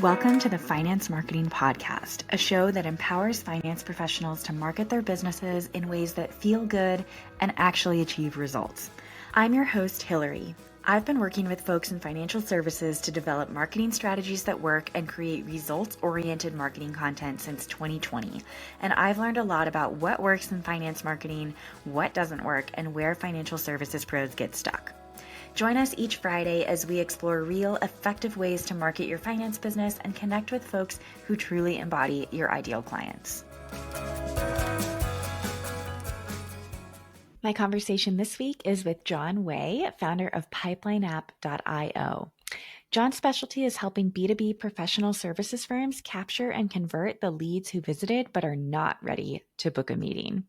Welcome to the Finance Marketing Podcast, a show that empowers finance professionals to market their businesses in ways that feel good and actually achieve results. I'm your host, Hillary. I've been working with folks in financial services to develop marketing strategies that work and create results-oriented marketing content since 2020. And I've learned a lot about what works in finance marketing, what doesn't work, and where financial services pros get stuck. Join us each Friday as we explore real, effective ways to market your finance business and connect with folks who truly embody your ideal clients. My conversation this week is with John Way, founder of PipelineApp.io. John's specialty is helping B2B professional services firms capture and convert the leads who visited but are not ready to book a meeting.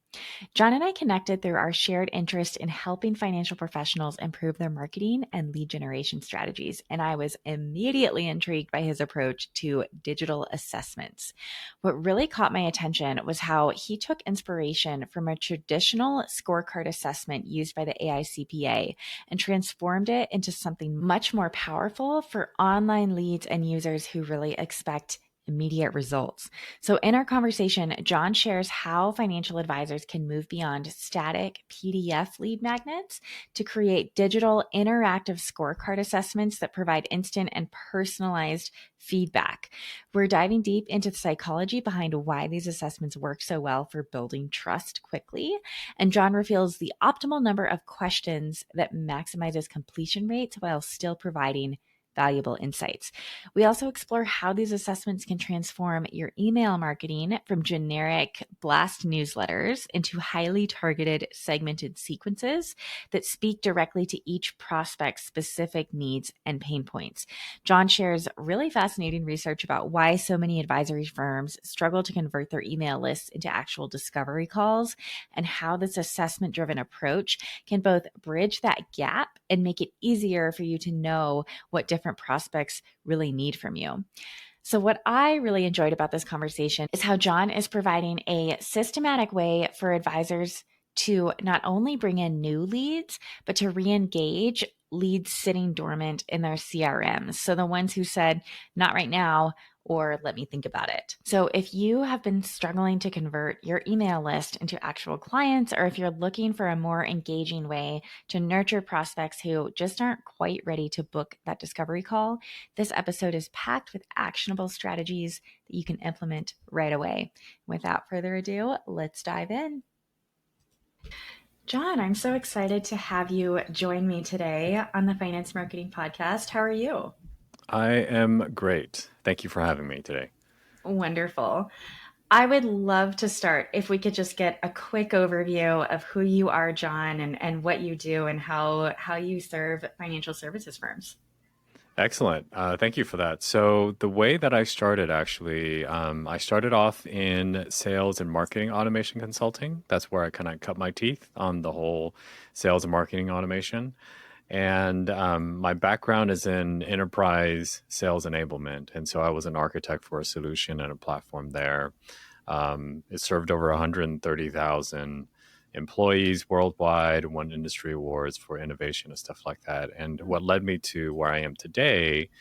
John and I connected through our shared interest in helping financial professionals improve their marketing and lead generation strategies, and I was immediately intrigued by his approach to digital assessments. What really caught my attention was how he took inspiration from a traditional scorecard assessment used by the AICPA and transformed it into something much more powerful for online leads and users who really expect immediate results. So in our conversation, John shares how financial advisors can move beyond static PDF lead magnets to create digital interactive scorecard assessments that provide instant and personalized feedback. We're diving deep into the psychology behind why these assessments work so well for building trust quickly. And John reveals the optimal number of questions that maximizes completion rates while still providing valuable insights. We also explore how these assessments can transform your email marketing from generic blast newsletters into highly targeted segmented sequences that speak directly to each prospect's specific needs and pain points. John shares really fascinating research about why so many advisory firms struggle to convert their email lists into actual discovery calls, and how this assessment-driven approach can both bridge that gap and make it easier for you to know what different prospects really need from you. So what I really enjoyed about this conversation is how John is providing a systematic way for advisors to not only bring in new leads, but to re-engage leads sitting dormant in their CRMs. So the ones who said, not right now, or let me think about it. So if you have been struggling to convert your email list into actual clients, or if you're looking for a more engaging way to nurture prospects who just aren't quite ready to book that discovery call, this episode is packed with actionable strategies that you can implement right away. Without further ado, let's dive in. John, I'm so excited to have you join me today on the Finance Marketing Podcast. How are you? I am great. Thank you for having me today. Wonderful. I would love to start if we could just get a quick overview of who you are, John, and what you do and how you serve financial services firms. Excellent. Thank you for that. So the way that I started, actually, I started off in sales and marketing automation consulting. That's where I kind of cut my teeth on the whole sales and marketing automation. And my background is in enterprise sales enablement. And so I was an architect for a solution and a platform there. It served over 130,000 employees worldwide, won industry awards for innovation and stuff like that. And what led me to where I am today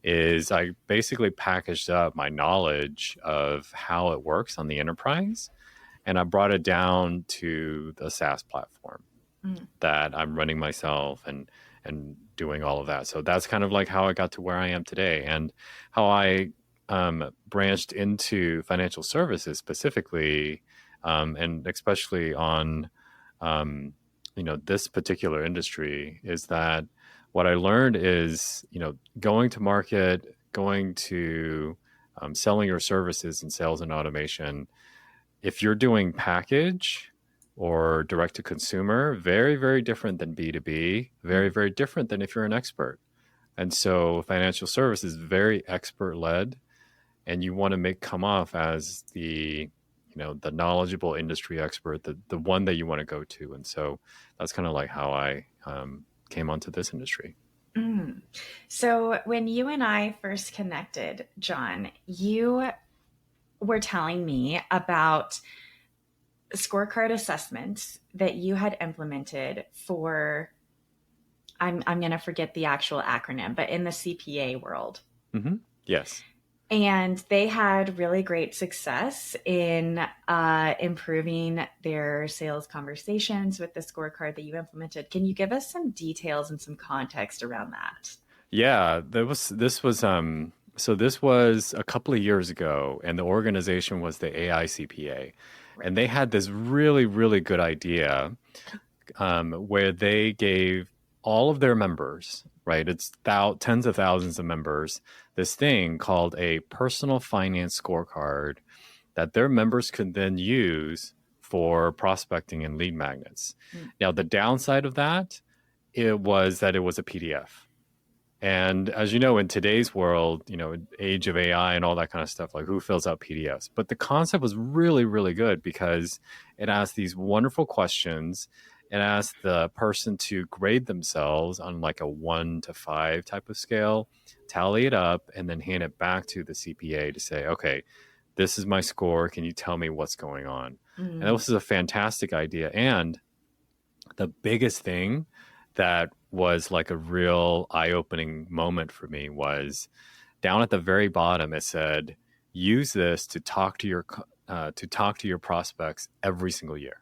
is I basically packaged up my knowledge of how it works on the enterprise, and I brought it down to the SaaS platform that I'm running myself and doing all of that. So that's kind of like how I got to where I am today, and how I branched into financial services specifically, and especially on this particular industry, is that what I learned is going to market, going to selling your services in sales and automation. If you're doing package or direct to consumer, very, very different than B2B, very, very different than if you're an expert. And so financial services is very expert led, and you want to come off as the knowledgeable industry expert, the one that you want to go to. And so that's kind of like how I came onto this industry. So when you and I first connected, John, you were telling me about scorecard assessments that you had implemented for, I'm going to forget the actual acronym, but in the CPA world. Mm-hmm. Yes. And they had really great success in improving their sales conversations with the scorecard that you implemented. Can you give us some details and some context around that? Yeah, so this was a couple of years ago, and the organization was the AICPA, Right. and they had this really, really good idea where they gave all of their members, right? It's tens of thousands of members, this thing called a personal finance scorecard that their members could then use for prospecting and lead magnets. Mm. Now, the downside of that, it was that it was a PDF. And as you know, in today's world, age of AI and all that kind of stuff, like who fills out PDFs? But the concept was really, really good because it asked these wonderful questions. It asked the person to grade themselves on like a 1 to 5 type of scale, tally it up, and then hand it back to the CPA to say, okay, this is my score. Can you tell me what's going on? And Mm. this is a fantastic idea. And the biggest thing that was like a real eye-opening moment for me was down at the very bottom. It said, "Use this to talk to your prospects every single year,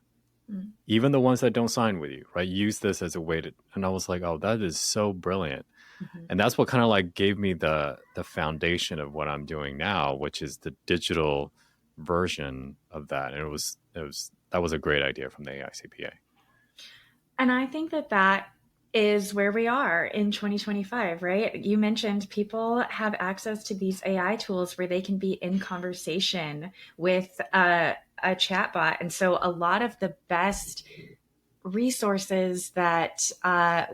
Mm. even the ones that don't sign with you. Right? Use this as a way to." And I was like, "Oh, that is so brilliant." Mhm. And that's what kind of like gave me the foundation of what I'm doing now, which is the digital version of that. And that was a great idea from the AICPA. And I think that that is where we are in 2025, right? You mentioned people have access to these AI tools where they can be in conversation with a chatbot. And so a lot of the best resources that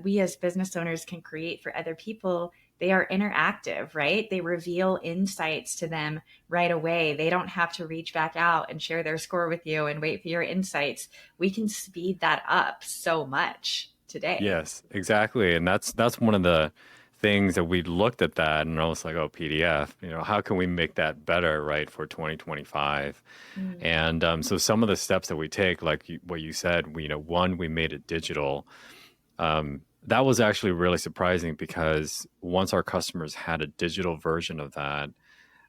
we as business owners can create for other people, they are interactive, right? They reveal insights to them right away. They don't have to reach back out and share their score with you and wait for your insights. We can speed that up so much today. Yes, exactly. And that's one of the things that we looked at that and I was like, oh, PDF, how can we make that better, right, for 2025? Mm. And so some of the steps that we take, like what you said, one, we made it digital. That was actually really surprising because once our customers had a digital version of that,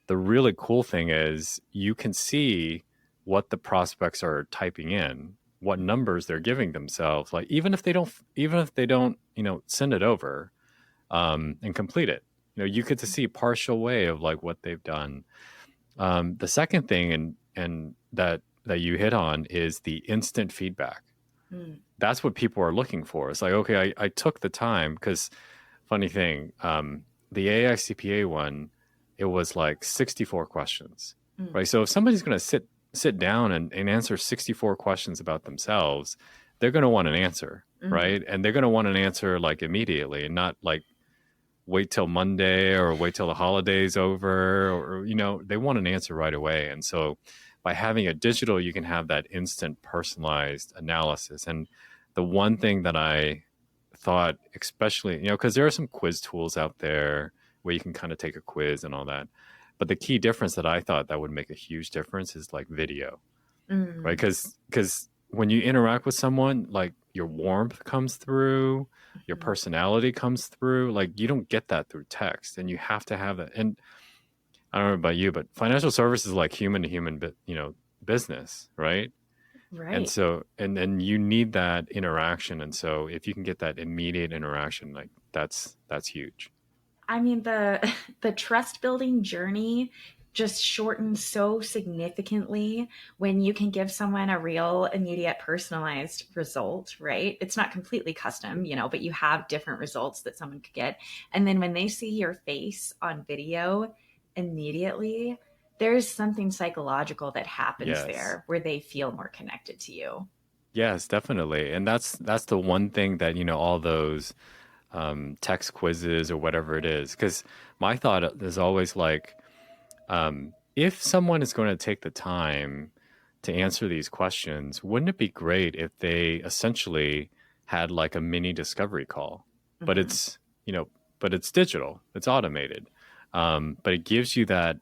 the really cool thing is you can see what the prospects are typing in, what numbers they're giving themselves. Like even if they don't, send it over and complete it, you get to see partial way of like what they've done. The second thing, and that you hit on is the instant feedback. Mm. That's what people are looking for. It's like, okay, I took the time because funny thing, the AICPA one, it was like 64 questions, Mm. right? So if somebody's going to sit down and answer 64 questions about themselves, they're going to want an answer, Mm. right? And they're going to want an answer like immediately and not like wait till Monday or wait till the holiday's over or they want an answer right away. And so by having a digital, you can have that instant personalized analysis. And the one thing that I thought, especially, because there are some quiz tools out there where you can kind of take a quiz and all that. But the key difference that I thought that would make a huge difference is like video, right? Mm. Because when you interact with someone, like your warmth comes through, your Mhm. personality comes through. Like you don't get that through text, and you have to have that. And I don't know about you, but financial services is like human to human, business, right? And Right. so, and then you need that interaction. And so, if you can get that immediate interaction, like that's huge. I mean, the the trust building journey just shortens so significantly when you can give someone a real immediate personalized result, right? It's not completely custom, but you have different results that someone could get. And then when they see your face on video immediately, there's something psychological that happens Yes. there where they feel more connected to you. Yes, definitely. And that's the one thing that, all those text quizzes or whatever it is. Because my thought is always like, if someone is going to take the time to answer these questions, wouldn't it be great if they essentially had like a mini discovery call? But Mhm. it's digital, it's automated, but it gives you that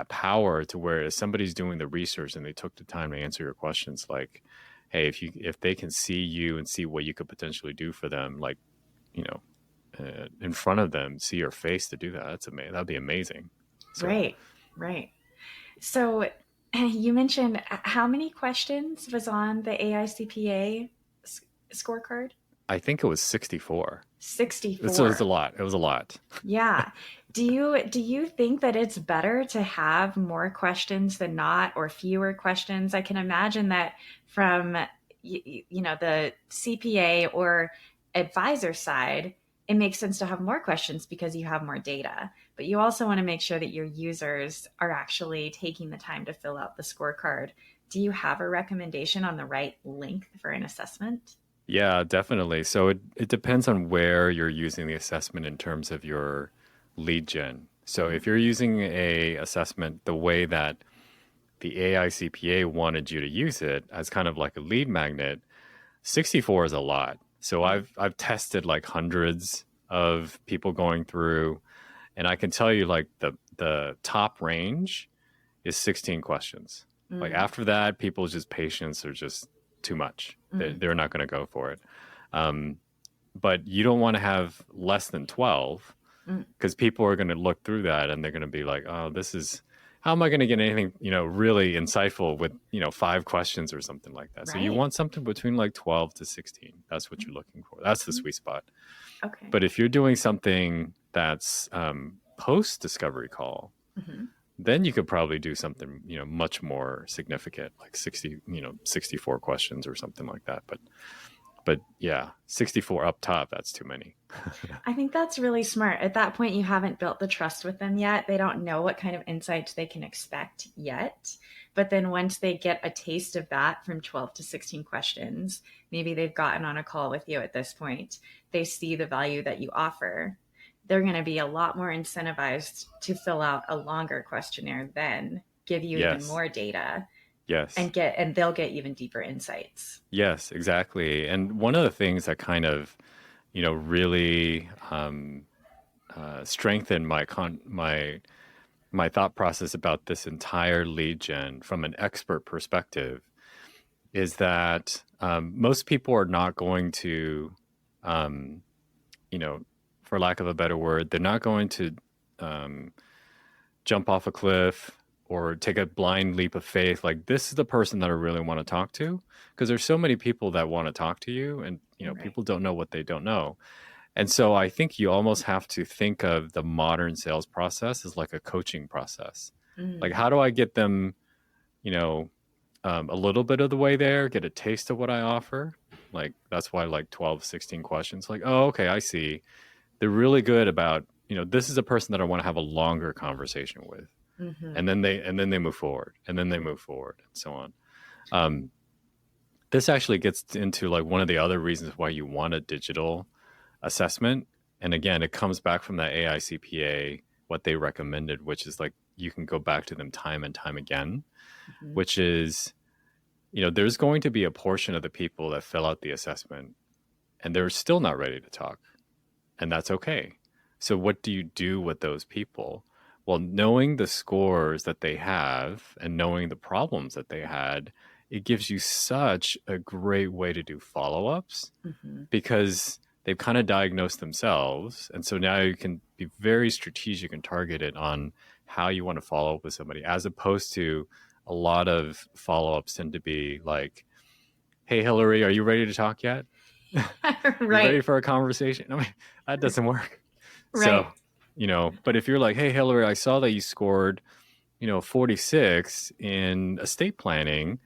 power to where if somebody's doing the research and they took the time to answer your questions, like, hey, if they can see you and see what you could potentially do for them, like you know in front of them, see your face to do that, that'd be amazing. So Right, right. So you mentioned how many questions was on the AICPA scorecard? I think it was 64. So it was a 64. lot. It was a lot. Yeah. Do you think that it's better to have more questions than not or fewer questions? I can imagine that from the CPA or advisor side, it makes sense to have more questions because you have more data. But you also want to make sure that your users are actually taking the time to fill out the scorecard. Do you have a recommendation on the right length for an assessment? Yeah, definitely. So it depends on where you're using the assessment in terms of your lead gen. So Mhm. if you're using a assessment the way that the AICPA wanted you to use it as kind of like a lead magnet, 64 is a lot. So Mm. I've tested like hundreds of people going through, and I can tell you like the top range is 16 questions. Like Mm. after that, people's just patience are just too much. Mm. They're not going to go for it. Um, but you don't want to have less than 12 Mm. because people are going to look through that and they're going to be like, oh, this is, how am I going to get anything, really insightful with, 5 questions or something like that. So you Right. want something between like 12 to 16. That's what Mm. you're looking for. That's the Mm. sweet spot. Okay. But if you're doing something that's post discovery call, Hmm. then you could probably do something, much more significant, like 60, 64 questions or something like that. But yeah, 64 up top, that's too many. I think that's really smart. At that point, you haven't built the trust with them yet. They don't know what kind of insights they can expect yet. But then once they get a taste of that from 12 to 16 questions, maybe they've gotten on a call with you at this point, they see the value that you offer. They're going to be a lot more incentivized to fill out a longer questionnaire then, give you even Yes. more data Yes. and they'll get even deeper insights. Yes, exactly. And one of the things that kind of, really strengthened my thought process about this entire lead gen from an expert perspective is that most people are not going to, um, you know, for lack of a better word, they're not going to um, jump off a cliff or take a blind leap of faith. Like, this is the person that I really want to talk to. Because there's so many people that want to talk to you, and, Right. people don't know what they don't know. And so I think you almost have to think of the modern sales process as like a coaching process. Like, Mm. how do I get them, you know, a little bit of the way there, get a taste of what I offer? Like, that's why like 12, 16 questions. Like, oh, okay, I see. They're really good about, this is a person that I want to have a longer conversation with. Hmm. And then they move forward, and then they move forward, and so on. Um, this actually gets into like one of the other reasons why you want a digital assessment. And again, it comes back from that AICPA, what they recommended, which is like you can go back to them time and time again, Hmm. which is, there's going to be a portion of the people that fill out the assessment and they're still not ready to talk. And that's okay. So, what do you do with those people? Well, knowing the scores that they have and knowing the problems that they had, it gives you such a great way to do follow ups Hmm. because they've kind of diagnosed themselves. And so now you can be very strategic and targeted on how you want to follow up with somebody, as opposed to a lot of follow ups tend to be like, hey, Hillary, are you ready to talk yet? You Right. ready for a conversation? I mean, that doesn't work. So, Right. but if you're like, hey, Hillary, I saw that you scored, 46 in estate planning.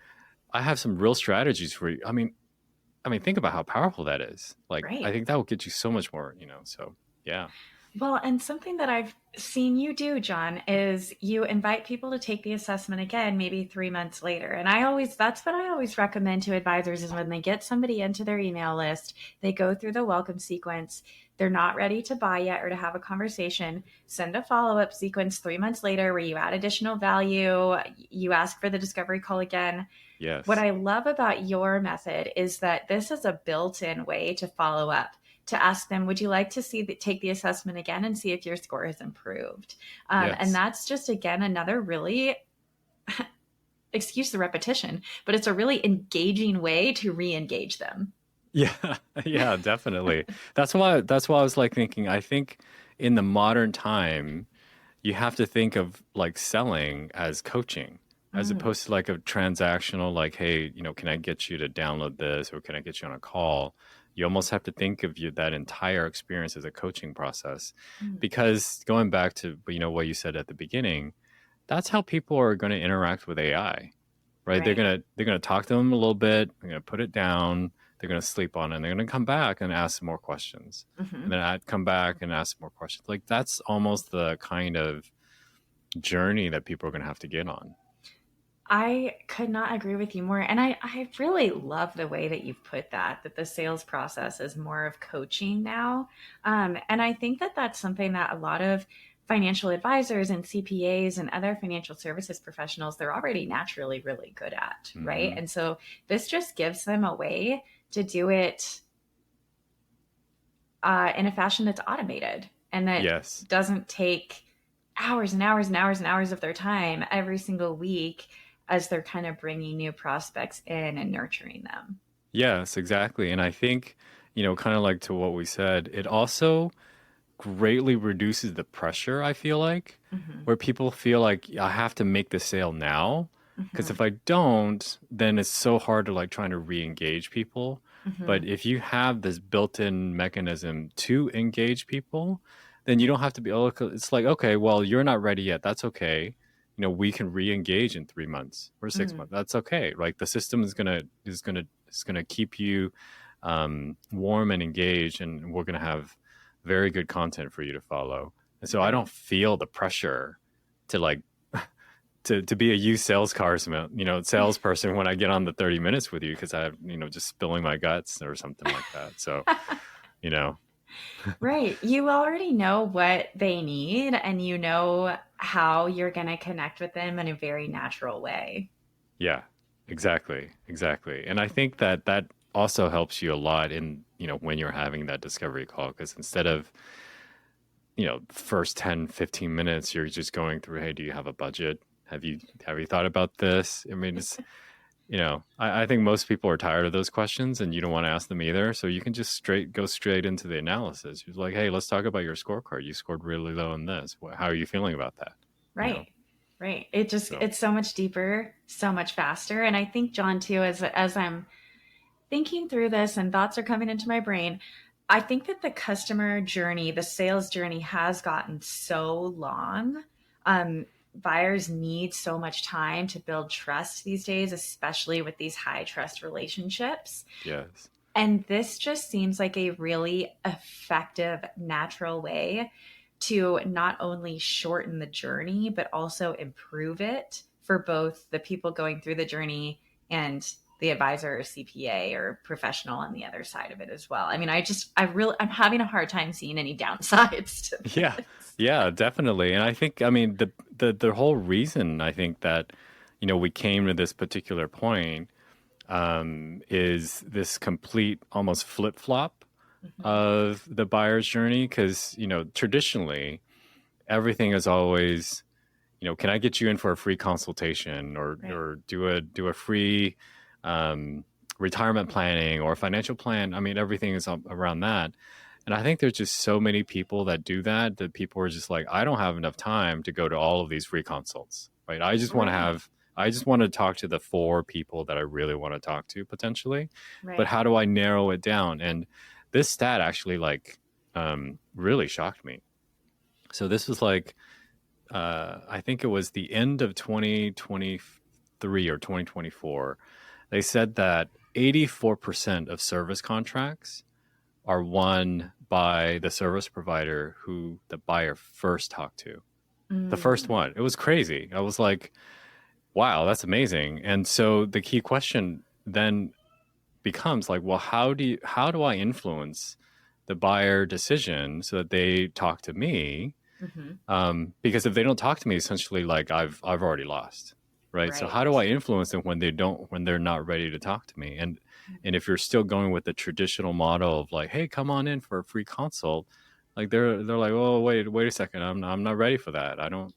I have some real strategies for you. I mean, think about how powerful that is. Like, I Right. think that will get you so much more, so yeah. Well, and something that I've seen you do, John, is you invite people to take the assessment again, maybe 3 months later. And that's what I always recommend to advisors is when they get somebody into their email list, they go through the welcome sequence. They're not ready to buy yet or to have a conversation. Send a follow up sequence 3 months later where you add additional value. You ask for the discovery call again. What Yes. I love about your method is that this is a built in way to follow up, to ask them, would you like to take the assessment again and see if your score has improved? And Yes. that's just, again, another really, excuse the repetition, but it's a really engaging way to re engage them. Yeah. Yeah, definitely. That's why I was like thinking, I think in the modern time, you have to think of like selling as coaching as Mm, opposed to like a transactional, like, hey, can I get you to download this or can I get you on a call? You almost have to think of that entire experience as a coaching process mm. because going back to, what you said at the beginning, that's how people are going to interact with AI, right? They're Right. going to they're going to talk to them a little bit, they're going to put it down, they're going to sleep on it, and they're going to come back and ask some more questions. And Hmm. then I'd come back and ask more questions. Like that's almost the kind of journey that people are going to have to get on. I could not agree with you more. And I really love the way that you've put that the sales process is more of coaching now. And I think that that's something that a lot of financial advisors and CPAs and other financial services professionals, they're already naturally really good at, right? Hmm. And so this just gives them a way to do it in a fashion that's automated and that Yes. doesn't take hours and hours and hours and hours of their time every single week as they're kind of bringing new prospects in and nurturing them. Yes, exactly. And I think, kind of like to what we said, it also greatly reduces the pressure, I feel like, Hmm. where people feel like I have to make the sale now. Because Hmm. if I don't, then it's so hard to like trying to re-engage people. Hmm. But if you have this built-in mechanism to engage people, then you don't have to be, oh, it's like, okay, well, you're not ready yet. That's okay. We can re-engage in 3 months or six Hmm. months. That's okay. Like the system is gonna keep you warm and engaged, and we're gonna have very good content for you to follow. And so I Right. don't feel the pressure to like to be a used salesperson when I get on the 30 minutes with you because I have, just spilling my guts or something like that. So, you know, Right. You already know what they need and you know how you're going to connect with them in a very natural way. yeah, exactly. Exactly. And I think that that also helps you a lot in, when you're having that discovery call because instead of, first 10, 15 minutes, you're just going through, hey, do you have a budget? Have you thought about this? I mean, I think most people are tired of those questions and you don't want to ask them either. So you can just go straight into the analysis. You're like, hey, let's talk about your scorecard. You scored really low in this. How are you feeling about that? You know, Right. Right. It just so it's so much deeper, so much faster. And I think John too, as I'm thinking through this and thoughts are coming into my brain, I think that the customer journey, the sales journey has gotten so long. Buyers need so much time to build trust these days, especially with these high trust relationships. yes. And this just seems like a really effective, natural way to not only shorten the journey, but also improve it for both the people going through the journey and the advisor or CPA or professional on the other side of it as well. I mean, I'm having a hard time seeing any downsides to Yeah. this. Yeah, definitely. And I think, I mean, the whole reason I think that, we came to this particular point is this complete almost flip flop Mhm. of the buyer's journey. Because, traditionally, everything is always, can I get you in for a free consultation or Right. or do a free um, retirement planning or financial plan? I mean, everything is around that. And I think there's just so many people that do that people are just like, I don't have enough time to go to all of these free consults, right? Right. I just want to talk to the four people that I really want to talk to potentially, but Right. how do I narrow it down? And this stat actually like really shocked me. So this was like I think it was the end of 2023 or 2024. They said that 84% of service contracts are won by the service provider who the buyer first talked to. The first Mm. one. It was crazy. I was like, wow, that's amazing. And so the key question then becomes like, well, how do I influence the buyer decision so that they talk to me, Hmm. because if they don't talk to me, essentially, like I've already lost, right? So how Right. do I influence them when they're not ready to talk to me? And if you're still going with the traditional model of like, hey, come on in for a free consult, like they're like, oh, wait a second, I'm not ready for that. I don't,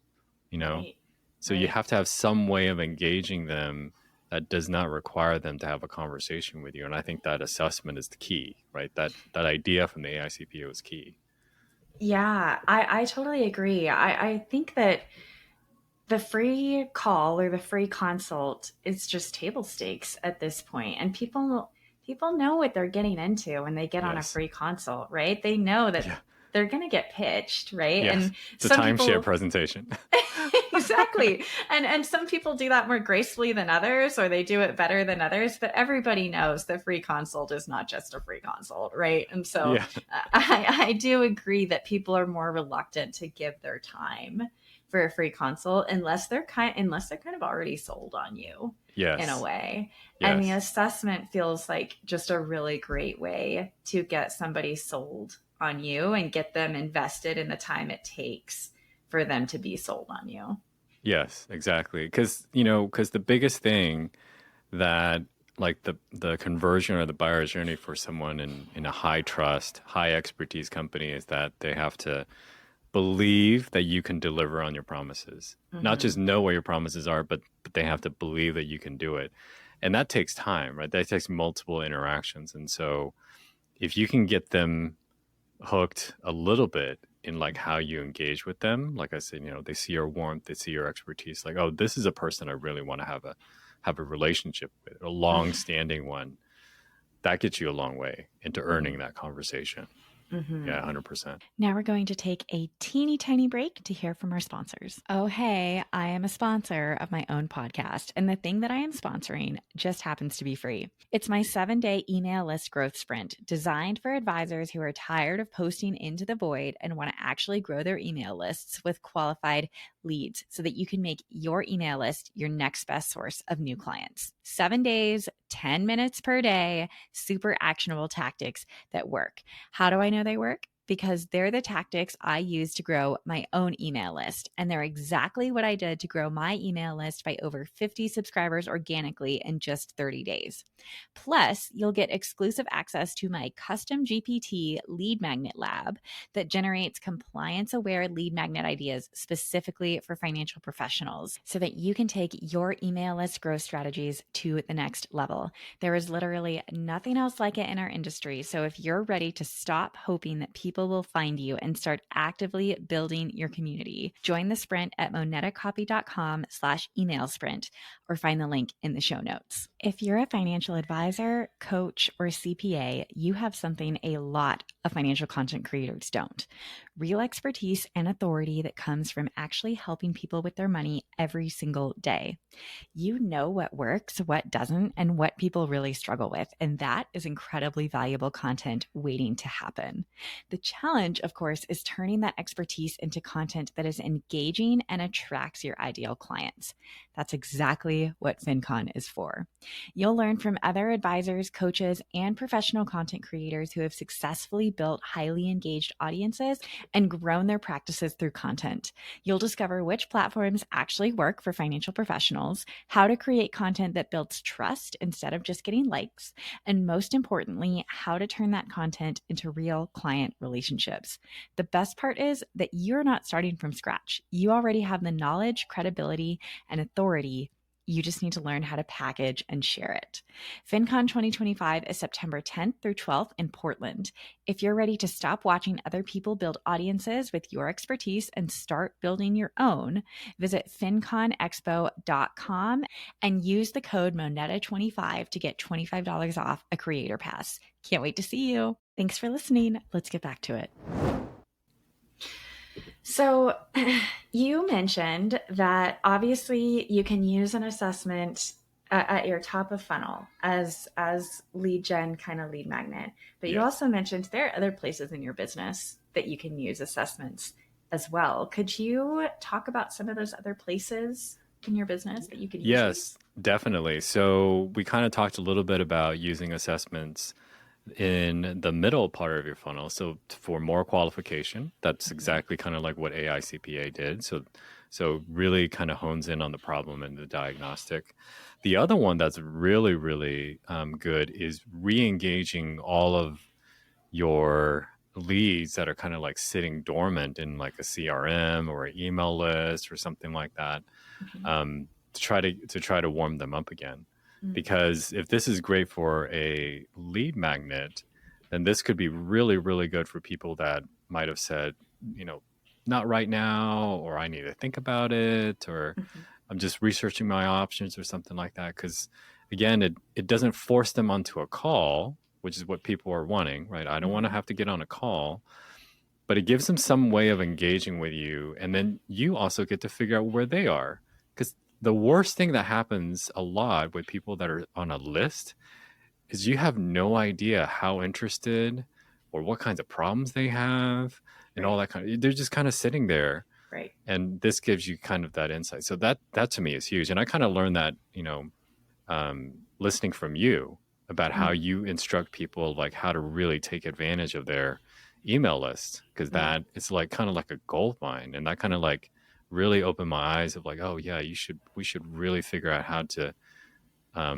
you know. Right. So you Right. have to have some way of engaging them that does not require them to have a conversation with you. And I think that assessment is the key, right? That idea from the AICPO is key. Yeah, I totally agree. I think that the free call or the free consult is just table stakes at this point, and people know what they're getting into when they get on a Yes. free consult, right? They know that Yeah. they're going to get pitched, right? Yes. And It's a some timeshare people presentation. exactly. And some people do that more gracefully than others, or they do it better than others, but everybody knows the free consult is not just a free consult, right? And so Yeah. I do agree that people are more reluctant to give their time for a free consult unless they're kind of already sold on you in a Yes. way. And the Yes. assessment feels like just a really great way to get somebody sold on you and get them invested in the time it takes for them to be sold on you. Yes, exactly. Because the biggest thing that like the conversion or the buyer's journey for someone in a high trust, high expertise company is that they have to believe that you can deliver on your promises. Not Mm-hmm. just know what your promises are, but they have to believe that you can do it. And that takes time, right? That takes multiple interactions. And so if you can get them hooked a little bit in like how you engage with them, like I said, they see your warmth, they see your expertise, like, oh, this is a person I really want to have a relationship with, a long standing one. That gets you a long way into earning that conversation. Mm-hmm. Yeah, 100%. Now we're going to take a teeny tiny break to hear from our sponsors. Oh, hey, I am a sponsor of my own podcast, and the thing that I am sponsoring just happens to be free. It's my 7-day email list growth sprint designed for advisors who are tired of posting into the void and want to actually grow their email lists with qualified leads so that you can make your email list your next best source of new clients. 7 days, 10 minutes per day, super actionable tactics that work. How do I know they work? Because they're the tactics I use to grow my own email list. And they're exactly what I did to grow my email list by over 50 subscribers organically in just 30 days. Plus, you'll get exclusive access to my custom GPT lead magnet lab that generates compliance aware lead magnet ideas specifically for financial professionals so that you can take your email list growth strategies to the next level. There is literally nothing else like it in our industry. So if you're ready to stop hoping that people will find you and start actively building your community, join the sprint at monetacopy.com/email sprint or find the link in the show notes. If you're a financial advisor, coach, or CPA, you have something a lot of financial content creators don't. Real expertise and authority that comes from actually helping people with their money every single day. You know what works, what doesn't, and what people really struggle with. And that is incredibly valuable content waiting to happen. The challenge, of course, is turning that expertise into content that is engaging and attracts your ideal clients. That's exactly what FinCon is for. You'll learn from other advisors, coaches, and professional content creators who have successfully built highly engaged audiences and grown their practices through content. You'll discover which platforms actually work for financial professionals, how to create content that builds trust instead of just getting likes, and most importantly, how to turn that content into real client relationships. The best part is that you're not starting from scratch. You already have the knowledge, credibility, and authority. You just need to learn how to package and share it. FinCon 2025 is September 10th through 12th in Portland. If you're ready to stop watching other people build audiences with your expertise and start building your own, visit finconexpo.com and use the code Moneta25 to get $25 off a creator pass. Can't wait to see you. Thanks for listening. Let's get back to it. So, you mentioned that obviously you can use an assessment at your top of funnel as lead gen kind of lead magnet, but you Yes. also mentioned there are other places in your business that you can use assessments as well. Could you talk about some of those other places in your business that you could use these? Yes, definitely. So we kind of talked a little bit about using assessments in the middle part of your funnel. So for more qualification, that's Mm-hmm. exactly kind of like what AI CPA did. So really kind of hones in on the problem and the diagnostic. The other one that's really, really good is re-engaging all of your leads that are kind of like sitting dormant in like a CRM or an email list or something like that, Mm-hmm. to try to warm them up again. Because if this is great for a lead magnet, then this could be really, really good for people that might have said, you know, not right now, or I need to think about it, or Mhm. I'm just researching my options or something like that. Because again, it doesn't force them onto a call, which is what people are wanting, right? I don't want to Mhm. have to get on a call, but it gives them some way of engaging with you. And then you also get to figure out where they are. Because the worst thing that happens a lot with people that are on a list is you have no idea how interested or what kinds of problems they have and all Right. that they're just kind of sitting there, Right. and this gives you kind of that insight. So that to me is huge, and I kind of learned that, listening from you about how Mm. you instruct people like how to really take advantage of their email list, because Right. that it's like kind of like a gold mine, and that kind of like really opened my eyes of like, oh yeah, we should really figure out how to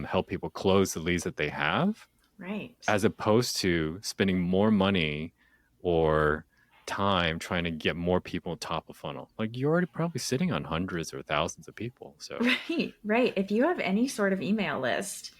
help people close the leads that they have, Right. as opposed to spending more money or time trying to get more people top of funnel. Like you're already probably sitting on hundreds or thousands of people. So Right. Right. If you have any sort of email list,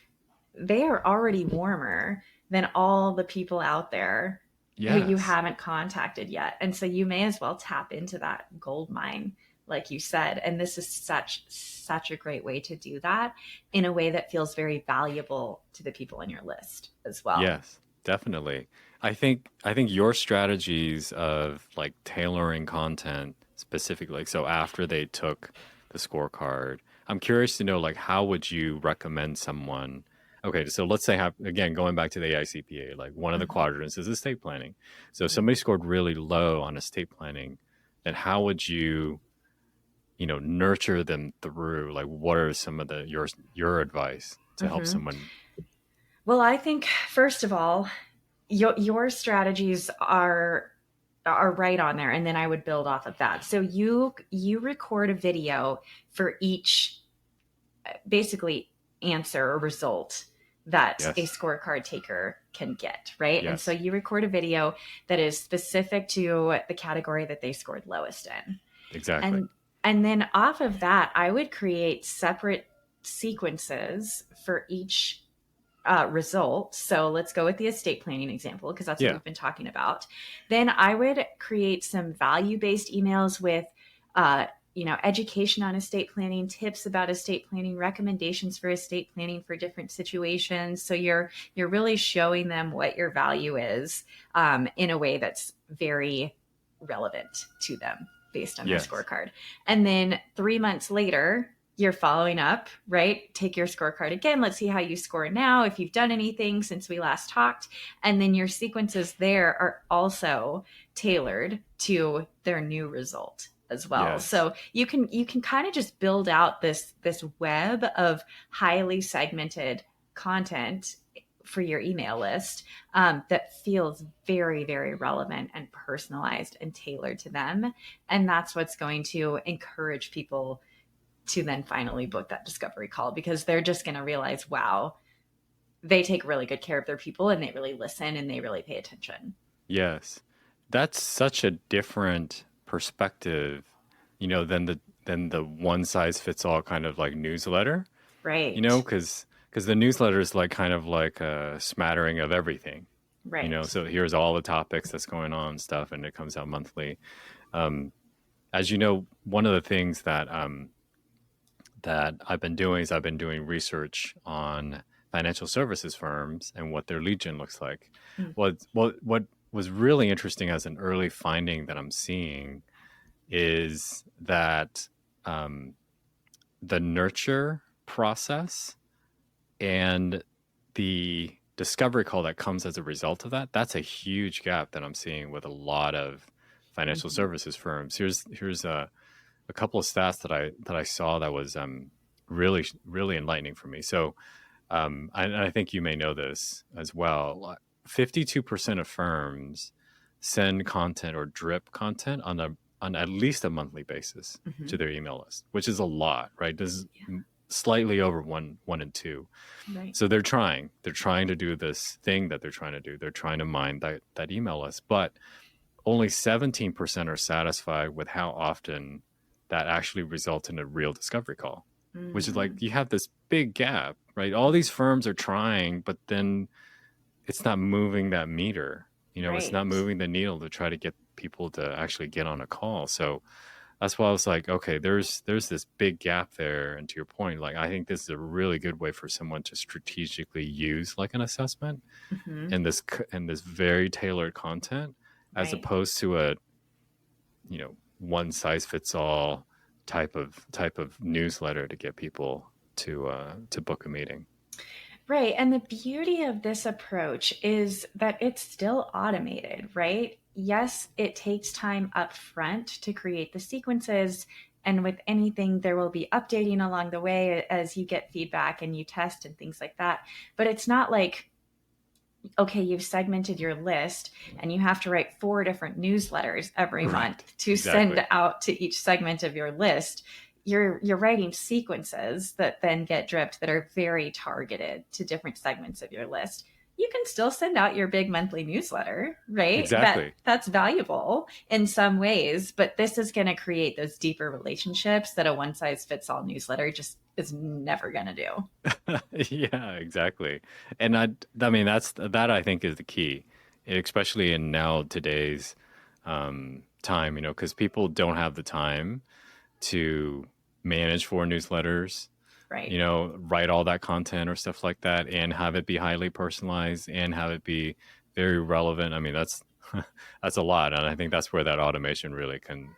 they are already warmer than all the people out there who you yes, haven't contacted yet. And so you may as well tap into that gold mine, like you said. And this is such a great way to do that in a way that feels very valuable to the people in your list as well. yes, definitely. I think your strategies of like tailoring content specifically, like so after they took the scorecard, I'm curious to know like how would you recommend someone. Okay, so let's say again going back to the AICPA, like one of the Mhm. quadrants is estate planning. So if Mhm. somebody scored really low on estate planning, then how would you, nurture them through? Like what are some of your advice to help Mhm. someone? Well, I think first of all, your strategies are right on there, and then I would build off of that. So you record a video for each basically answer or result that a Yes, scorecard taker can get, right? And so yes, you record a video that is specific to the category that they scored lowest in. exactly. And then off of that, I would create separate sequences for each result. So let's go with the estate planning example because that's what Yeah. we've been talking about. Then I would create some value based emails with, uh, education on estate planning, tips about estate planning, recommendations for estate planning for different situations. So you're really showing them what your value is in a way that's very relevant to them based on their Yes. scorecard. And then 3 months later, you're following up, right? Take your scorecard again. Let's see how you score now, if you've done anything since we last talked. And then your sequences there are also tailored to their new result as well. Yes. So you can kind of just build out this web of highly segmented content for your email list that feels very, very relevant and personalized and tailored to them. And that's what's going to encourage people to then finally book that discovery call because they're just going to realize, wow, they take really good care of their people and they really listen and they really pay attention. Yes. That's such a different perspective, than the one size fits all kind of like newsletter, Right. because the newsletter is like kind of like a smattering of everything, Right. so here's all the topics that's going on and stuff, and it comes out monthly. Um, as you know, one of the things that I've been doing is I've been doing research on financial services firms and what their lead gen looks like. Mm. What was really interesting as an early finding that I'm seeing is that um, the nurture process and the discovery call that comes as a result of that's a huge gap that I'm seeing with a lot of financial Mhm. services firms. Here's a couple of stats that I saw that was really really enlightening for me. So and I think you may know this as well. 52% of firms send content or drip content on at least a monthly basis to Mhm. their email list, which is a lot, right? This is Yeah. slightly over one and two. Right. So they're trying to do this thing that they're trying to do. They're trying to mine that email list, but only 17% are satisfied with how often that actually results in a real discovery call, which is like Mm. you have this big gap, right? All these firms are trying, but then it's not moving that meter. It's Right. not moving the needle to try to get people to actually get on a call. So that's why I was like, okay, there's this big gap there. And to your point, like I think this is a really good way for someone to strategically use like an assessment Hmm. and this very tailored content, as Right. opposed to a one size fits all type of newsletter to get people to book a meeting. Right. And the beauty of this approach is that it's still automated, right? Yes, it takes time up front to create the sequences. And with anything, there will be updating along the way as you get feedback and you test and things like that. But it's not like, okay, you've segmented your list and you have to write 4 different newsletters every month Right. to Exactly. send out to each segment of your list. You're writing sequences that then get dripped that are very targeted to different segments of your list. You can still send out your big monthly newsletter, right? Exactly. That's valuable in some ways, but this is going to create those deeper relationships that a one size fits all newsletter just is never going to do. Yeah, exactly. And I mean, that I think is the key, especially in now today's time, because people don't have the time to manage 4 newsletters, Right. write all that content or stuff like that, and have it be highly personalized and have it be very relevant. I mean, that's that's a lot, and I think that's where that automation really can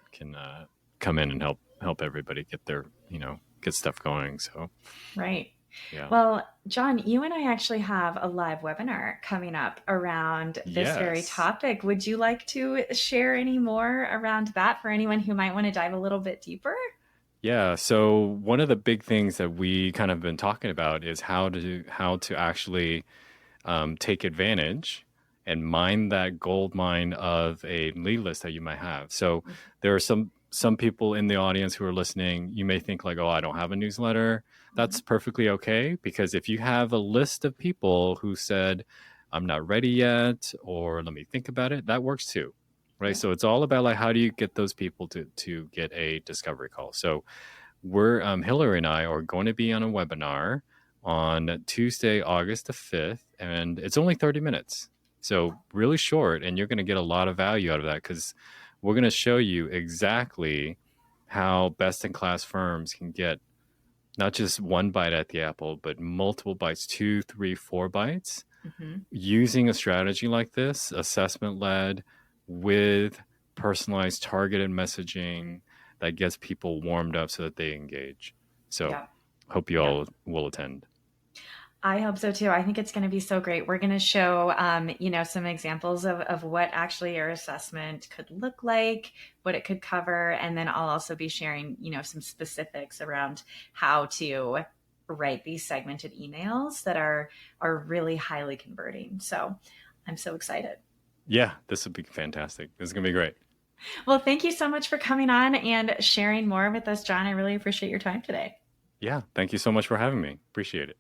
come in and help everybody get their get stuff going. So Right. yeah. Well, John, you and I actually have a live webinar coming up around this very Yes. topic. Would you like to share any more around that for anyone who might want to dive a little bit deeper? Yeah, so one of the big things that we kind of been talking about is how to actually take advantage and mine that gold mine of a lead list that you might have. So there are some people in the audience who are listening. You may think like, oh, I don't have a newsletter. Mhm. That's perfectly okay, because if you have a list of people who said, I'm not ready yet, or let me think about it, that works too. Right. Yeah. So it's all about like how do you get those people to get a discovery call. So we're Hillary and I are going to be on a webinar on Tuesday, August the 5th, and it's only 30 minutes. So really short, and you're going to get a lot of value out of that, because we're going to show you exactly how best in class firms can get not just one bite at the apple, but multiple bites, 2, 3, 4 bites, Hmm. using a strategy like this, assessment led, with personalized targeted messaging that gets people warmed up so that they engage. So Yeah. hope you Yeah. all will attend. I hope so too. I think it's going to be so great. We're going to show, some examples of what actually your assessment could look like, what it could cover, and then I'll also be sharing, some specifics around how to write these segmented emails that are really highly converting. So I'm so excited. Yeah, this would be fantastic. This is going to be great. Well, thank you so much for coming on and sharing more with us, John. I really appreciate your time today. Yeah, thank you so much for having me. Appreciate it.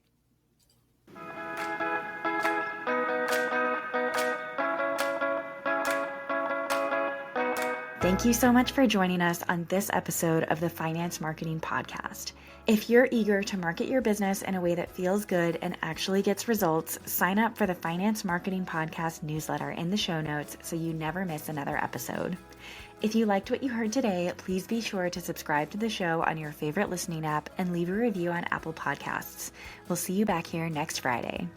Thank you so much for joining us on this episode of the Finance Marketing Podcast. If you're eager to market your business in a way that feels good and actually gets results, sign up for the Finance Marketing Podcast newsletter in the show notes so you never miss another episode. If you liked what you heard today, please be sure to subscribe to the show on your favorite listening app and leave a review on Apple Podcasts. We'll see you back here next Friday.